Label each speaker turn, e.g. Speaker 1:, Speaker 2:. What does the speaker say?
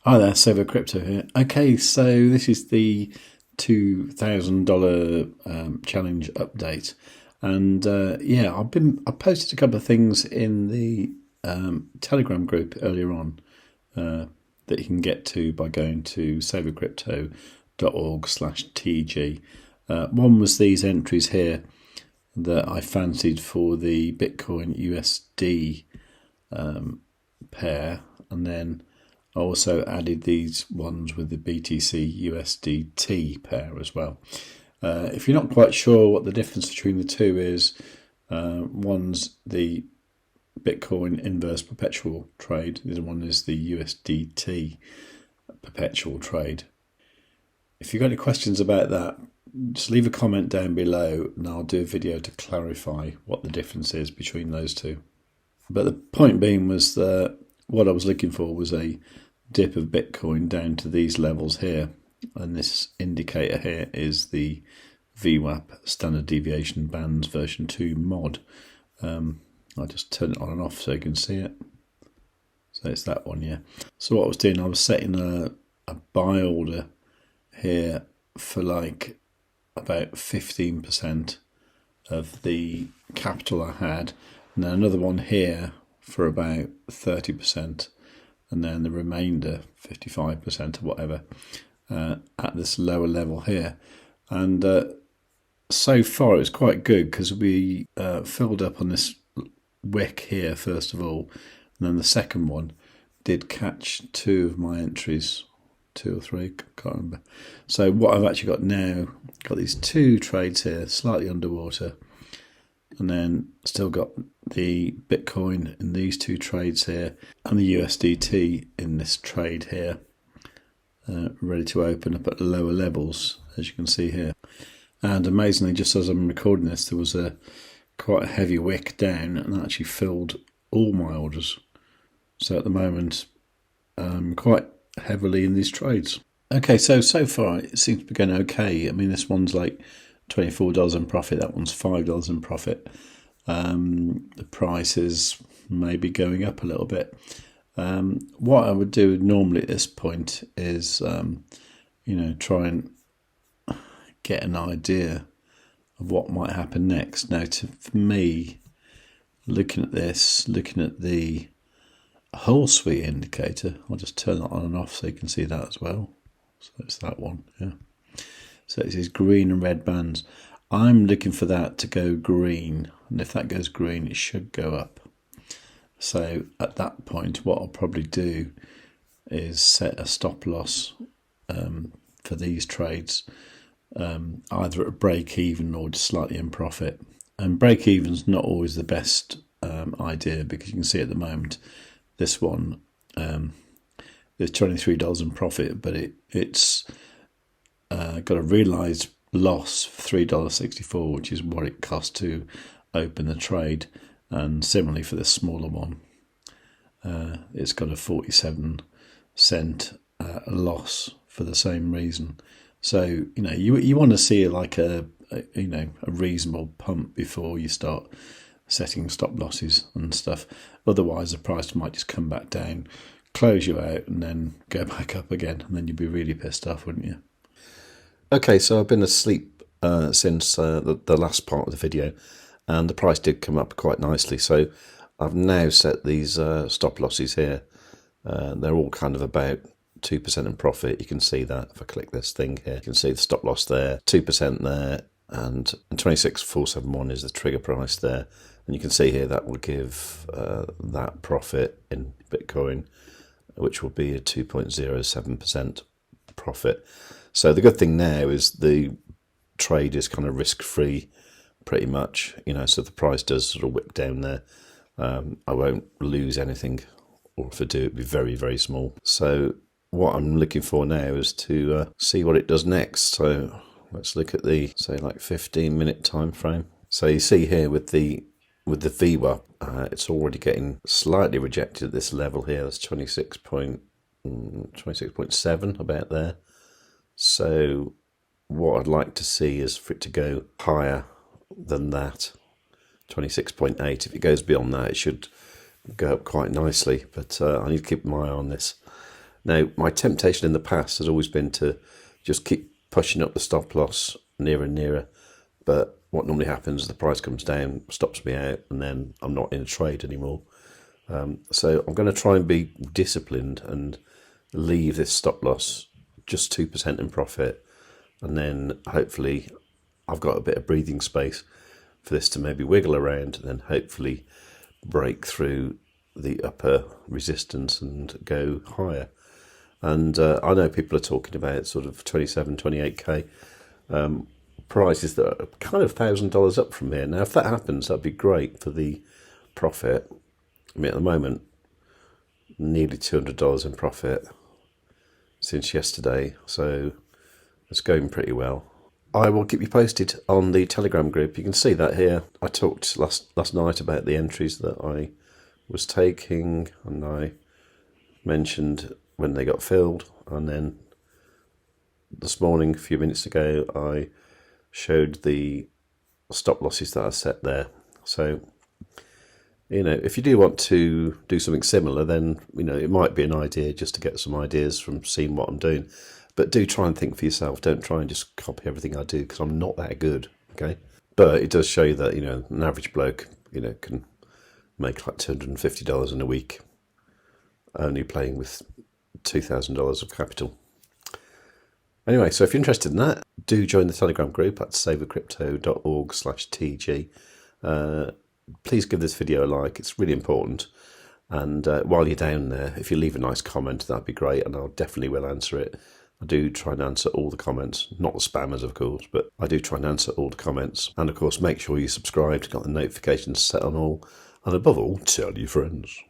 Speaker 1: Hi there, Crypto here. Okay, so this is the $2,000 challenge update, and yeah, I posted a couple of things in the Telegram group earlier on that you can get to by going to savewith.crypto.org/TG. One was these entries here that I fancied for the Bitcoin USD pair, and then I also added these ones with the BTC USDT pair as well. If you're not quite sure what the difference between the two is, one's the Bitcoin inverse perpetual trade, the other one is the USDT perpetual trade. If you've got any questions about that, just leave a comment down below and I'll do a video to clarify what the difference is between those two. But the point being was that what I was looking for was a dip of Bitcoin down to these levels here, and this indicator here is the VWAP standard deviation bands version 2 mod. I'll just turn it on and off so you can see it. So it's that one, yeah. So what I was doing, I was setting a buy order here for like about 15% of the capital I had, and then another one here for about 30%. And then the remainder, 55% or whatever, at this lower level here. And so far it's quite good because we filled up on this wick here first of all, and then the second one did catch two of my entries, 2 or 3, can't remember. So what I've actually got now, got these two trades here, slightly underwater, and then still got the Bitcoin in these two trades here and the USDT in this trade here, ready to open up at lower levels, as you can see here. And amazingly, just as I'm recording this, there was quite a heavy wick down and that actually filled all my orders. So at the moment, I'm quite heavily in these trades. Okay, so far it seems to be going okay. I mean, this one's like $24 in profit, that one's $5 in profit. The price is maybe going up a little bit. What I would do normally at this point is, try and get an idea of what might happen next. Now, for me, looking at this, looking at the whole suite indicator, I'll just turn that on and off so you can see that as well. So it's that one, yeah. So it's these green and red bands. I'm looking for that to go green, and if that goes green, it should go up. So at that point, what I'll probably do is set a stop loss for these trades, either at a break even or just slightly in profit. And break even's not always the best idea, because you can see at the moment this one there's $23 in profit, but it's got a realised loss of $3.64, which is what it cost to open the trade. And similarly for the smaller one, it's got a 47-cent loss for the same reason. So you want to see like a reasonable pump before you start setting stop losses and stuff. Otherwise, the price might just come back down, close you out, and then go back up again, and then you'd be really pissed off, wouldn't you? Okay, so I've been asleep since the last part of the video, and the price did come up quite nicely. So I've now set these stop losses here. They're all kind of about 2% in profit. You can see that if I click this thing here. You can see the stop loss there, 2% there, and 26,471 is the trigger price there. And you can see here that will give that profit in Bitcoin, which will be a 2.07% profit. So the good thing now is the trade is kind of risk-free pretty much, so the price does sort of wick down there. I won't lose anything, or if I do, it'd be very, very small. So what I'm looking for now is to see what it does next. So let's look at the, say, like 15-minute time frame. So you see here with the VWAP, it's already getting slightly rejected at this level here. That's 26.7, about there. So what I'd like to see is for it to go higher than that, 26.8. If it goes beyond that, it should go up quite nicely, but I need to keep my eye on this.
Speaker 2: Now, my temptation in the past has always been to just keep pushing up the stop loss nearer and nearer. But what normally happens is the price comes down, stops me out, and then I'm not in a trade anymore. So I'm going to try and be disciplined and leave this stop loss just 2% in profit. And then hopefully I've got a bit of breathing space for this to maybe wiggle around and then hopefully break through the upper resistance and go higher. And I know people are talking about sort of 27, 28k prices that are kind of $1,000 up from here. Now, if that happens, that'd be great for the profit. I mean, at the moment, nearly $200 in profit since yesterday, so it's going pretty well. I will keep you posted on the Telegram group. You can see that here. I talked last night about the entries that I was taking, and I mentioned when they got filled, and then this morning, a few minutes ago, I showed the stop losses that I set there. So, you know, if you do want to do something similar, then, you know, it might be an idea just to get some ideas from seeing what I'm doing. But do try and think for yourself. Don't try and just copy everything I do, because I'm not that good, okay? But it does show you that, you know, an average bloke, you know, can make like $250 in a week only playing with $2,000 of capital. Anyway, so if you're interested in that, do join the Telegram group at savewith.crypto.org/TG. Please give this video a like, it's really important. And while you're down there, if you leave a nice comment, that'd be great, and I'll definitely will answer it. I do try and answer all the comments, not the spammers, of course, but I do try and answer all the comments. And of course, make sure you're subscribed, got the notifications set on all, and above all, tell your friends.